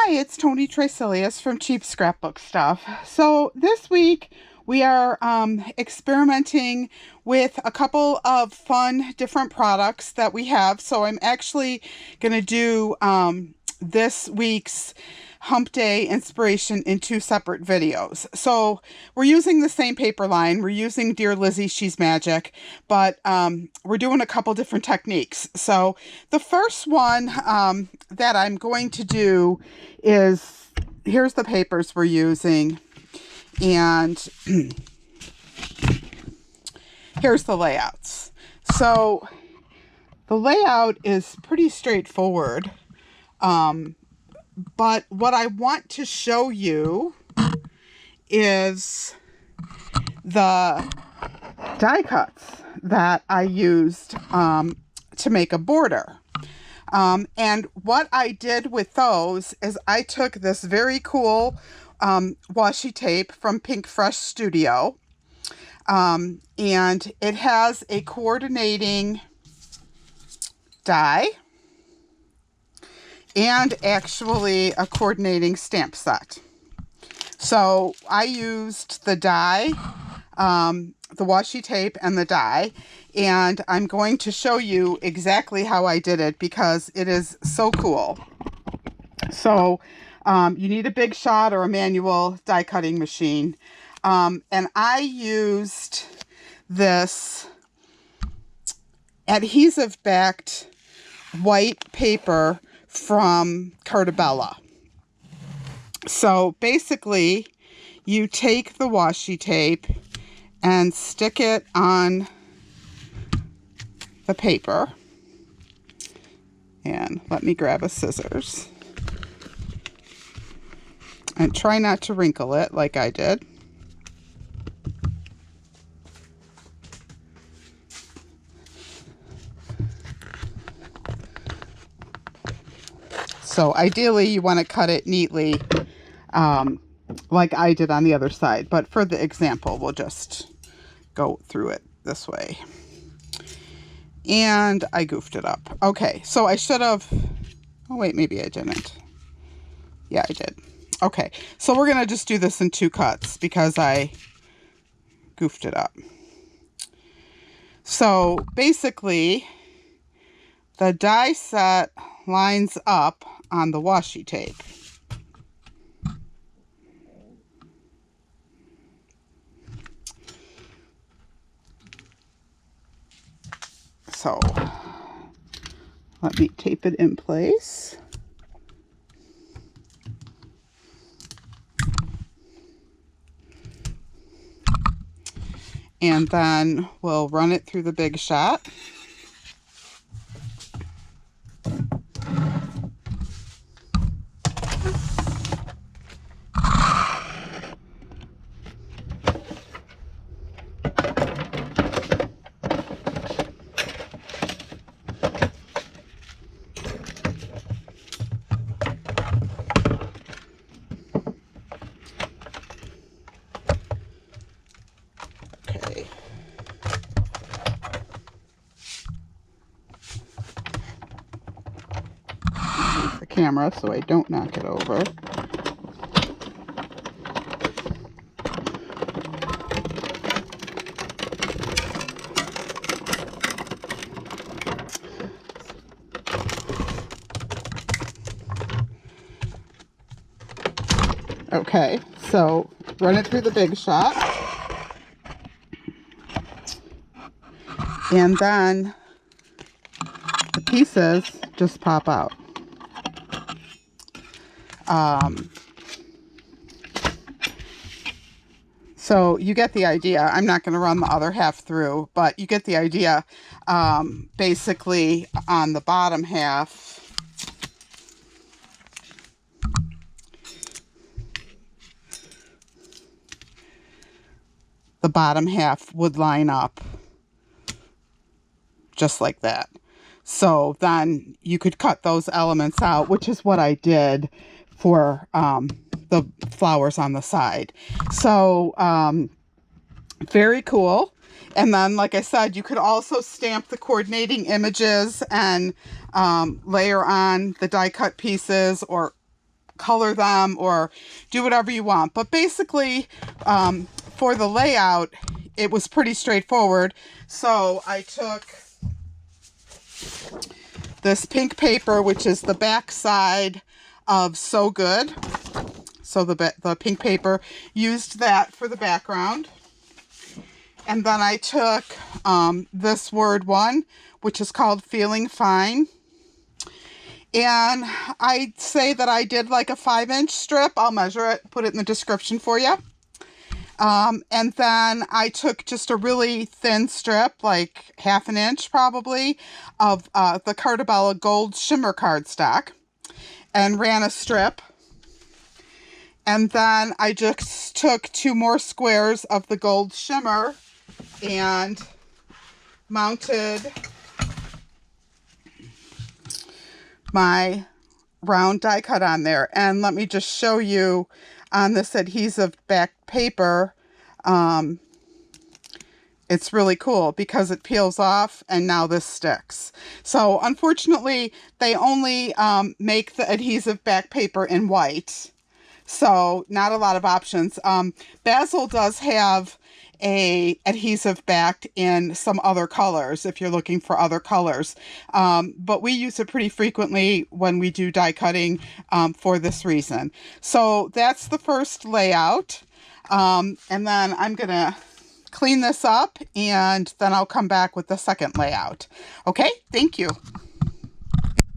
Hi, it's Tony Tricilius from Cheap Scrapbook Stuff. So this week we are experimenting with a couple of fun different products that we have. So I'm actually going to do this week's Hump Day inspiration in two separate videos. So we're using the same paper line. We're using Dear Lizzy, She's Magic, but we're doing a couple different techniques. So the first one that I'm going to do is, here's the papers we're using, and here's the layouts. So the layout is pretty straightforward. But what I want to show you is the die cuts that I used to make a border. And what I did with those is I took this very cool washi tape from Pinkfresh Studio. And it has a coordinating die and actually a coordinating stamp set. So I used the die, the washi tape and the die, and I'm going to show you exactly how I did it because it is so cool. So you need a Big Shot or a manual die cutting machine. And I used this adhesive backed white paper from Carta. So basically you take the washi tape and stick it on the paper, and let me grab a scissors and try not to wrinkle it like I did. So ideally you want to cut it neatly like I did on the other side. But for the example, we'll just go through it this way. And I goofed it up. Okay, so I should have... Oh, wait, maybe I didn't. Yeah, I did. Okay, so we're going to just do this in two cuts because I goofed it up. So basically, the die set lines up on the washi tape. So let me tape it in place. And then we'll run it through the Big Shot. Camera so I don't knock it over. Okay, so run it through the Big Shot. And then the pieces just pop out. So you get the idea. I'm not going to run the other half through, but you get the idea. Basically, on the bottom half, the bottom half would line up just like that. So then you could cut those elements out, which is what I did for the flowers on the side. So very cool. And then, like I said, you could also stamp the coordinating images and layer on the die cut pieces or color them or do whatever you want. But basically, for the layout, it was pretty straightforward. So I took this pink paper, which is the back side of So Good. So the pink paper, used that for the background. And then I took this word one, which is called Feeling Fine. And I'd say that I did like a 5-inch strip. I'll measure it, put it in the description for you. And then I took just a really thin strip, like 1/2 inch probably, of the Carta Gold Shimmer Cardstock and ran a strip. And then I just took 2 more squares of the Gold Shimmer and mounted my round die cut on there. And let me just show you on this adhesive back paper. It's really cool because it peels off and now this sticks. So unfortunately, they only make the adhesive back paper in white. So not a lot of options. Basil does have a adhesive backed in some other colors if you're looking for other colors. But we use it pretty frequently when we do die cutting for this reason. So that's the first layout. And then I'm going to clean this up and then I'll come back with the second layout. Okay, thank you.